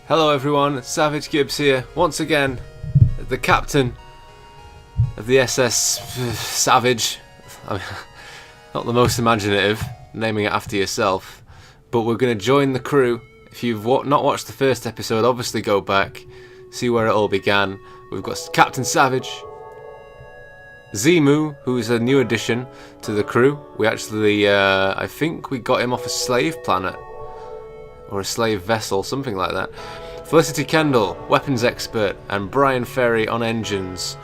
Hello everyone, Savage Gibbs here, once again, the captain of the SS Savage. I mean, not the most imaginative, naming it after yourself, but we're going to join the crew. If you've not watched the first episode, obviously go back, see where it all began. We've got Captain Savage, Zimu, who is a new addition to the crew. We actually, I think we got him off a slave planet, or a slave vessel, something like that. Felicity Kendall, weapons expert, and Brian Ferry on engines.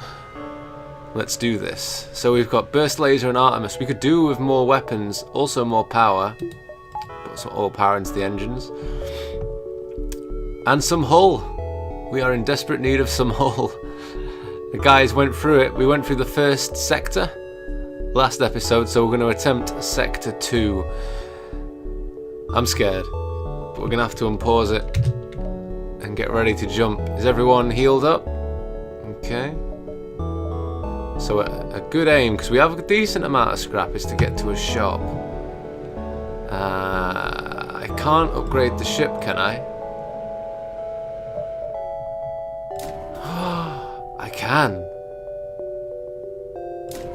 Let's do this. So we've got Burst Laser and Artemis. We could do with more weapons, also more power. Put some all power into the engines. And some hull. We are in desperate need of some hull. The guys went through it. We went through the first sector last episode, so we're going to attempt Sector 2. I'm scared, but we're going to have to unpause it and get ready to jump. Is everyone healed up? Okay. So a good aim, because we have a decent amount of scrap, is to get to a shop. I can't upgrade the ship, can I? I can.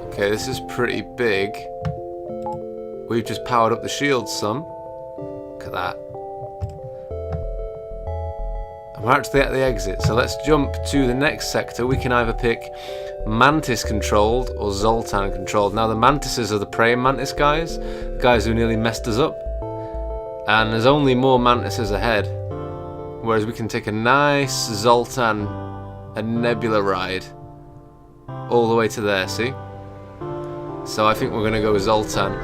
Okay, this is pretty big. We've just powered up the shields some. Look at that. And we're actually at the exit, so let's jump to the next sector. We can either pick Mantis controlled or Zoltan controlled. Now the Mantises are the praying mantis guys, the guys who nearly messed us up. And there's only more Mantises ahead. Whereas we can take a nice Zoltan and Nebula ride all the way to there, see? So I think we're going to go Zoltan.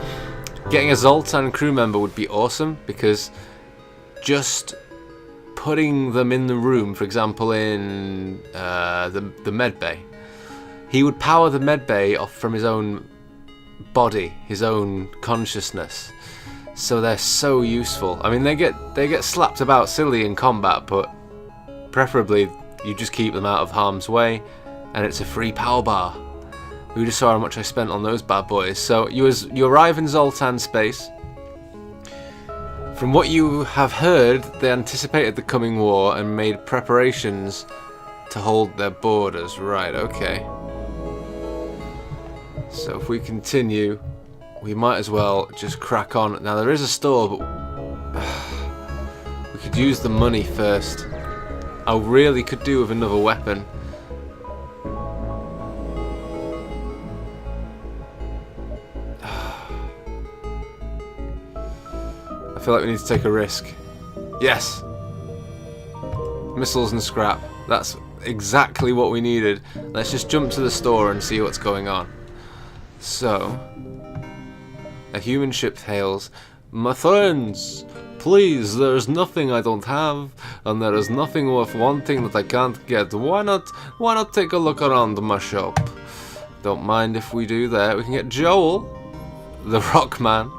Getting a Zoltan crew member would be awesome, because just putting them in the room, for example in the med bay, he would power the med bay off from his own body, his own consciousness. So they're so useful. I mean, they get slapped about silly in combat, but preferably you just keep them out of harm's way, and it's a free power bar. We just saw how much I spent on those bad boys. So you arrive in Zoltan space. From what you have heard, they anticipated the coming war and made preparations to hold their borders. Right, okay. So if we continue, we might as well just crack on. Now there is a store, but we could use the money first. I really could do with another weapon. I feel like we need to take a risk. Yes! Missiles and scrap. That's exactly what we needed. Let's just jump to the store and see what's going on. So, a human ship hails, "My friends, please, there is nothing I don't have, and there is nothing worth wanting that I can't get. Why not take a look around my shop? Don't mind if we do that. We can get Joel, the Rockman.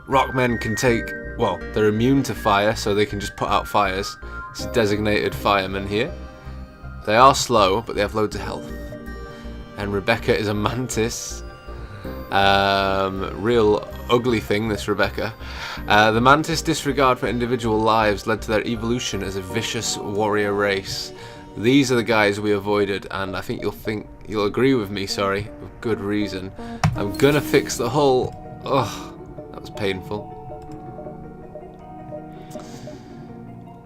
Rockmen can take, well, they're immune to fire, so they can just put out fires. It's a designated fireman here. They are slow, but they have loads of health. And Rebecca is a mantis. Real ugly thing, this Rebecca. The mantis disregard for individual lives led to their evolution as a vicious warrior race. These are the guys we avoided, and I think you'll agree with me, sorry, with good reason. I'm gonna fix the hull. Ugh, that was painful.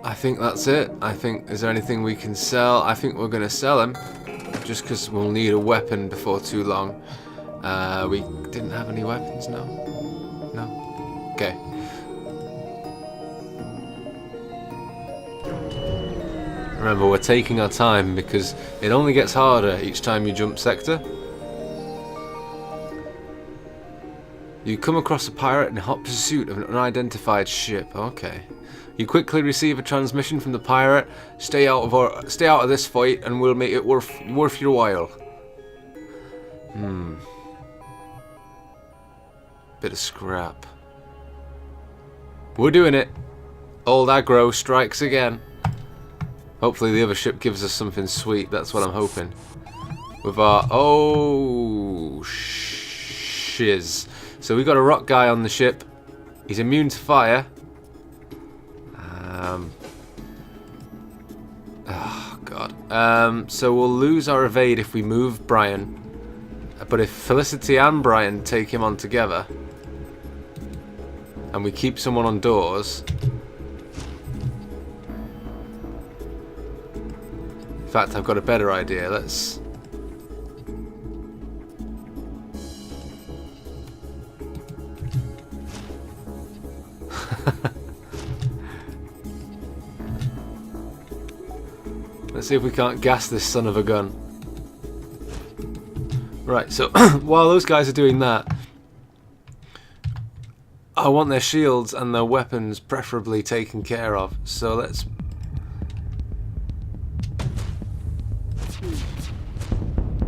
I think that's it. Is there anything we can sell? I think we're gonna sell him, just because we'll need a weapon before too long. We didn't have any weapons, no? No? Okay. Remember, we're taking our time because it only gets harder each time you jump sector. You come across a pirate in hot pursuit of an unidentified ship. Okay. You quickly receive a transmission from the pirate. Stay out of this fight, and we'll make it worth your while. Bit of scrap. We're doing it. Old aggro strikes again. Hopefully the other ship gives us something sweet. That's what I'm hoping. With our shiz. So we got a rock guy on the ship. He's immune to fire. So we'll lose our evade if we move Brian. But if Felicity and Brian take him on together, and we keep someone on doors... In fact, I've got a better idea. Let's... Let's see if we can't gas this son of a gun. Right, so while those guys are doing that, I want their shields and their weapons preferably taken care of. So let's...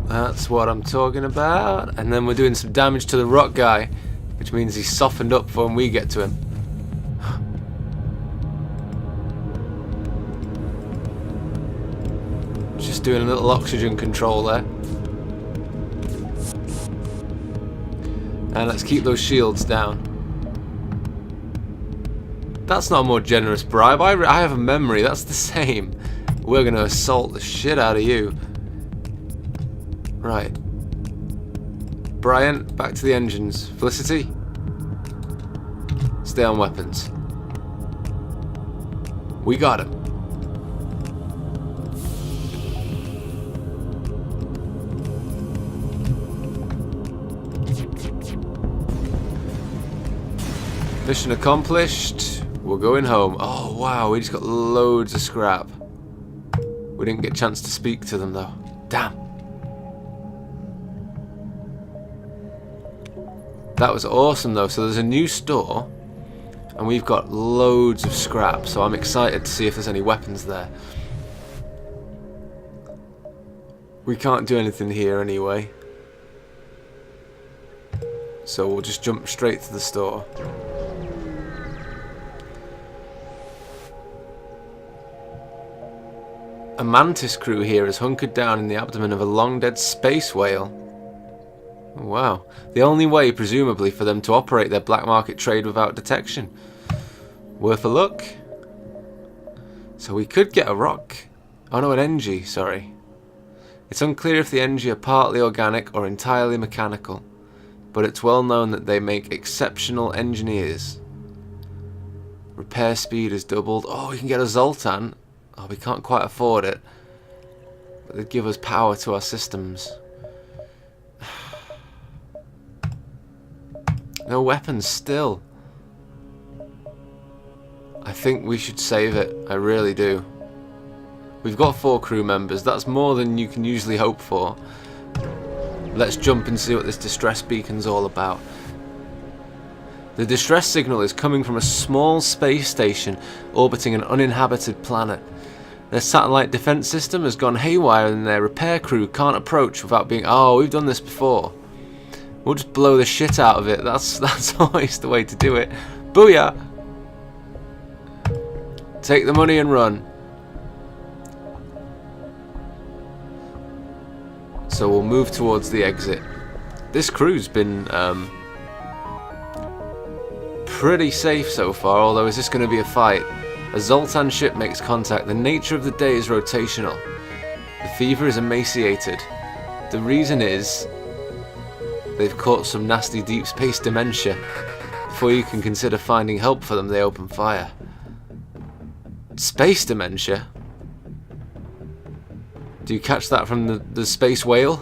That's what I'm talking about. And then we're doing some damage to the rock guy, which means he's softened up for when we get to him. Just doing a little oxygen control there. And let's keep those shields down. That's not a more generous bribe. I have a memory. That's the same. We're going to assault the shit out of you. Right. Brian, back to the engines. Felicity, stay on weapons. We got him. Mission accomplished. We're going home. Oh wow, we just got loads of scrap. We didn't get a chance to speak to them though. Damn. That was awesome though. So there's a new store and we've got loads of scrap, so I'm excited to see if there's any weapons there. We can't do anything here anyway, so we'll just jump straight to the store. A mantis crew here is hunkered down in the abdomen of a long-dead space whale. Wow. The only way, presumably, for them to operate their black market trade without detection. Worth a look. So we could get a rock. Oh no, an NG, sorry. It's unclear if the NG are partly organic or entirely mechanical, but it's well known that they make exceptional engineers. Repair speed is doubled. Oh, we can get a Zoltan. Oh, we can't quite afford it, but they'd give us power to our systems. No weapons still. I think we should save it. I really do. We've got 4 crew members. That's more than you can usually hope for. Let's jump and see what this distress beacon's all about. The distress signal is coming from a small space station orbiting an uninhabited planet. Their satellite defense system has gone haywire and their repair crew can't approach without being... Oh, we've done this before. We'll just blow the shit out of it. That's always the way to do it. Booyah! Take the money and run. So we'll move towards the exit. This crew's been pretty safe so far, although is this going to be a fight? A Zoltan ship makes contact. The nature of the day is rotational. The fever is emaciated. The reason is they've caught some nasty deep space dementia. Before you can consider finding help for them, they open fire. Space dementia? Do you catch that from the space whale?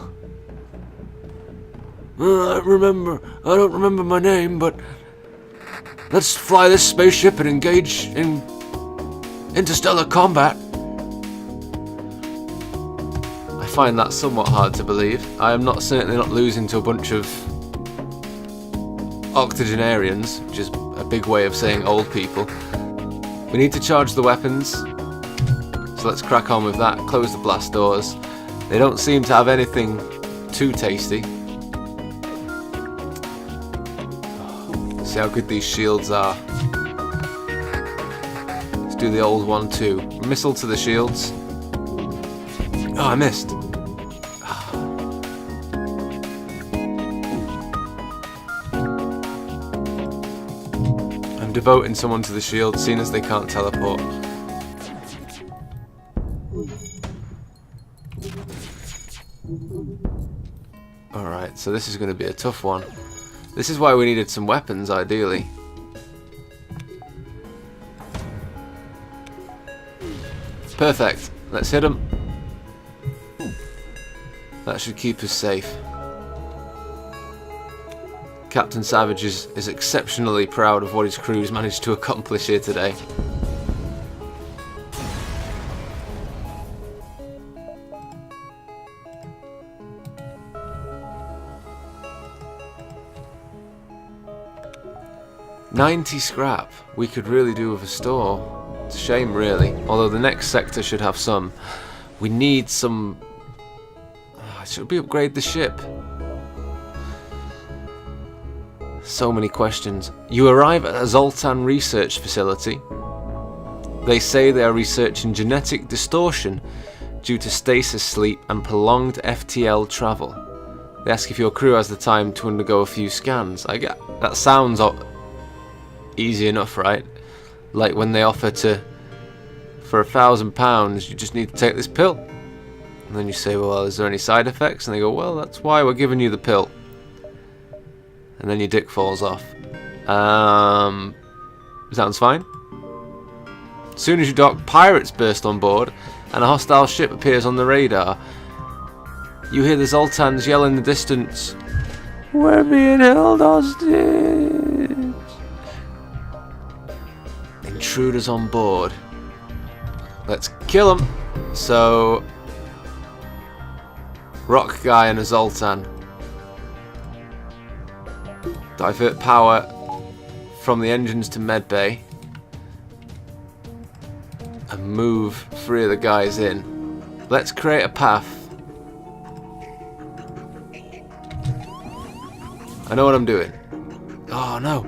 I don't remember my name, but let's fly this spaceship and engage in interstellar combat. I find that somewhat hard to believe. I am certainly not losing to a bunch of octogenarians, which is a big way of saying old people. We need to charge the weapons, so let's crack on with that. Close the blast doors. They don't seem to have anything too tasty. See how good these shields are. Let's do the old one too. Missile to the shields. Oh, I missed. I'm devoting someone to the shield, seeing as they can't teleport. shit, so this is going to be a tough one. This is why we needed some weapons, ideally. Perfect. Let's hit him. That should keep us safe. Captain Savage is exceptionally proud of what his crew's managed to accomplish here today. $90 scrap. We could really do with a store. It's a shame, really. Although the next sector should have some. We need some... should we upgrade the ship? So many questions. You arrive at a Zoltan research facility. They say they are researching genetic distortion due to stasis sleep and prolonged FTL travel. They ask if your crew has the time to undergo a few scans. That sounds easy enough, right? Like when they offer to, for £1,000, you just need to take this pill. And then you say, well, is there any side effects? And they go, well, that's why we're giving you the pill. And then your dick falls off. Sounds fine. As soon as you dock, pirates burst on board, and a hostile ship appears on the radar. You hear the Zoltans yell in the distance, "We're being held hostage!" Intruders on board. Let's kill them. So, rock guy and a Zoltan. Divert power from the engines to medbay and move 3 of the guys in. Let's create a path. I know what I'm doing. Oh no,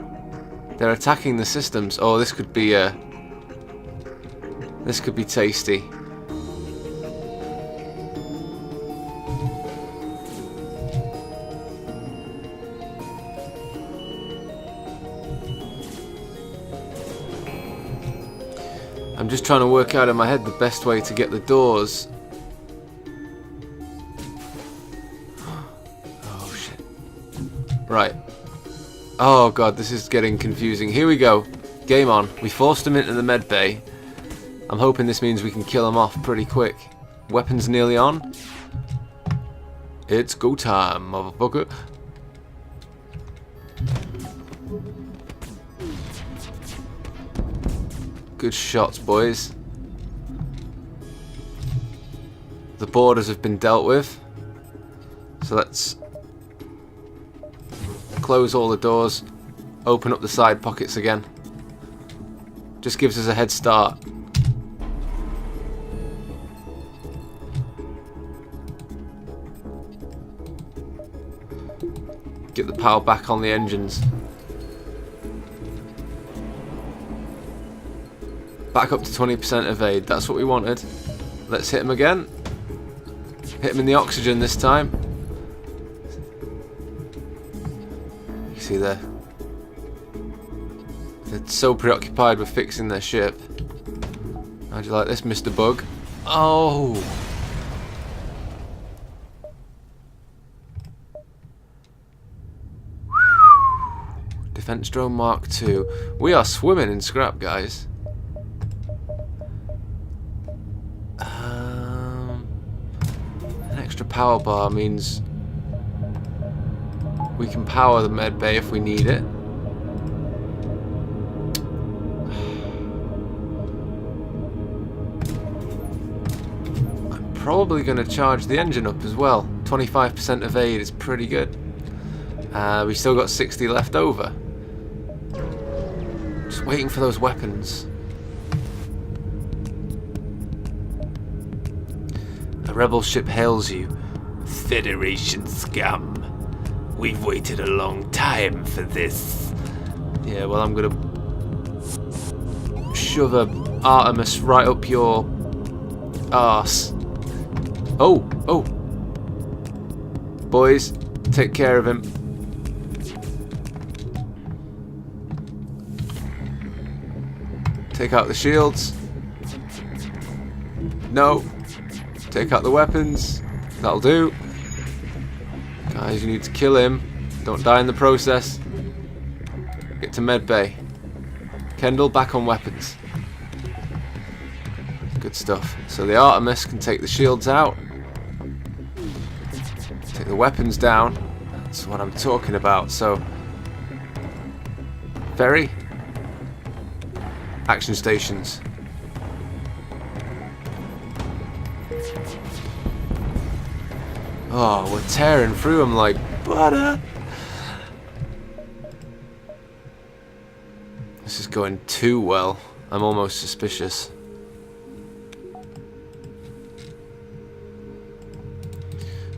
they're attacking the systems. Oh, this could be tasty. I'm just trying to work out in my head the best way to get the doors. Oh shit. Right. Oh god, this is getting confusing. Here we go. Game on. We forced them into the med bay. I'm hoping this means we can kill them off pretty quick. Weapons nearly on. It's go time, motherfucker. Good shots, boys. The boarders have been dealt with. So let's close all the doors, open up the side pockets again. Just gives us a head start. Get the power back on the engines. Back up to 20% evade. That's what we wanted. Let's hit him again. Hit him in the oxygen this time. You see there. They're so preoccupied with fixing their ship. How'd you like this, Mr. Bug? Oh! Defense drone Mark II. We are swimming in scrap, guys. An extra power bar means we can power the med bay if we need it. I'm probably going to charge the engine up as well. 25% evade is pretty good. We still got 60 left over. Just waiting for those weapons. A rebel ship hails you. Federation scum. We've waited a long time for this. Yeah, well, I'm gonna shove a Artemis right up your arse. Oh, oh. Boys, take care of him. Take out the shields. No. Take out the weapons. That'll do. Guys, you need to kill him. Don't die in the process. Get to medbay. Kendall, back on weapons. Good stuff. So the Artemis can take the shields out. Take the weapons down. That's what I'm talking about. So, ferry. Action stations. Oh, we're tearing through them like butter. This is going too well. I'm almost suspicious.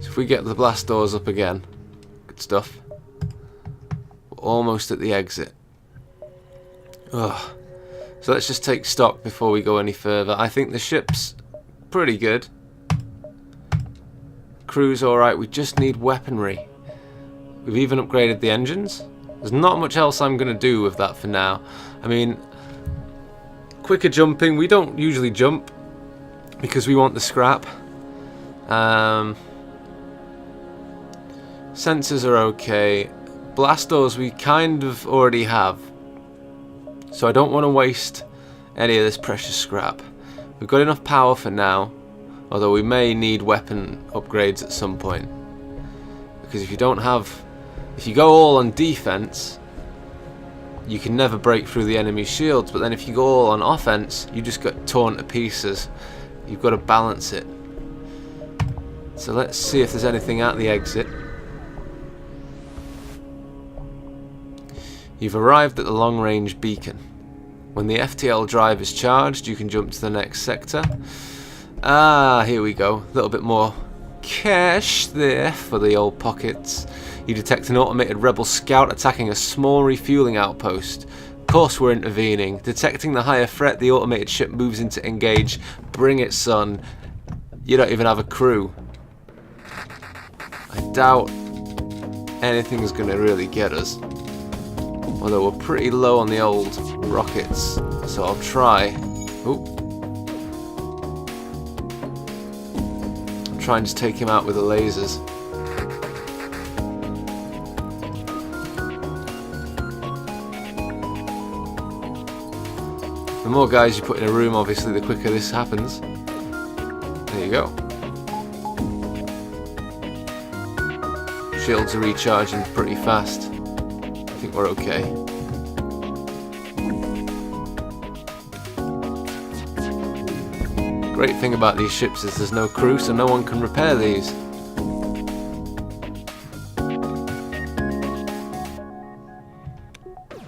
So if we get the blast doors up again, good stuff. We're almost at the exit. Ugh. So let's just take stock before we go any further. I think the ship's pretty good. Crew's alright, we just need weaponry. We've even upgraded the engines. There's not much else I'm going to do with that for now. I mean, quicker jumping, we don't usually jump because we want the scrap. Sensors are okay. Blast doors we kind of already have. So I don't want to waste any of this precious scrap. We've got enough power for now. Although we may need weapon upgrades at some point. Because if you don't have... If you go all on defense, you can never break through the enemy's shields. But then if you go all on offense, you just get torn to pieces. You've got to balance it. So let's see if there's anything at the exit. You've arrived at the long-range beacon. When the FTL drive is charged, you can jump to the next sector. Ah, here we go. A little bit more cash there for the old pockets. You detect an automated rebel scout attacking a small refueling outpost. Of course we're intervening. Detecting the higher threat, the automated ship moves in to engage. Bring it, son. You don't even have a crew. I doubt anything's going to really get us. Although we're pretty low on the old rockets. So I'll try. Oop. Try and just take him out with the lasers. The more guys you put in a room, obviously, the quicker this happens. There you go. Shields are recharging pretty fast. I think we're okay. Great thing about these ships is there's no crew, so no one can repair these.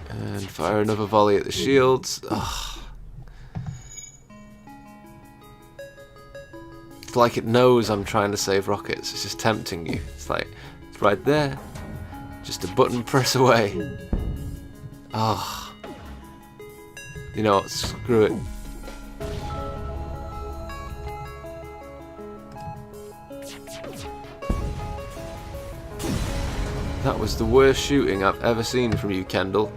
And fire another volley at the shields. Ugh. It's like it knows I'm trying to save rockets. It's just tempting you. It's like, it's right there. Just a button press away. Ah. You know what? Screw it. That was the worst shooting I've ever seen from you, Kendall.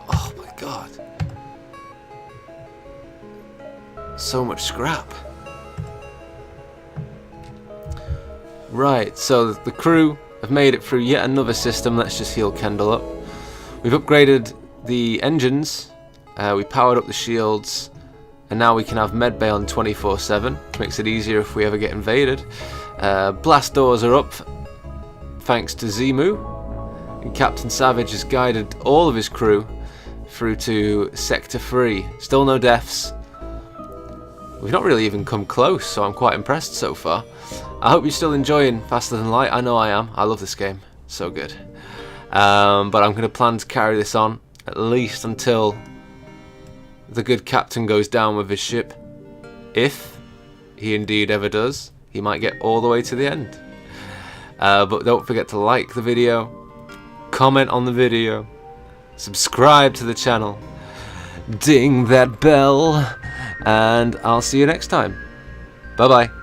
Oh my god. So much scrap. Right, so the crew have made it through yet another system. Let's just heal Kendall up. We've upgraded the engines. We powered up the shields. And now we can have medbay on 24/7. Which makes it easier if we ever get invaded. Blast doors are up. Thanks to Zimu. And Captain Savage has guided all of his crew through to Sector 3. Still no deaths. We've not really even come close, so I'm quite impressed so far. I hope you're still enjoying Faster Than Light. I know I am. I love this game. So good. But I'm going to plan to carry this on at least until the good captain goes down with his ship. If he indeed ever does, he might get all the way to the end. But don't forget to like the video, comment on the video, subscribe to the channel, ding that bell, and I'll see you next time. Bye bye.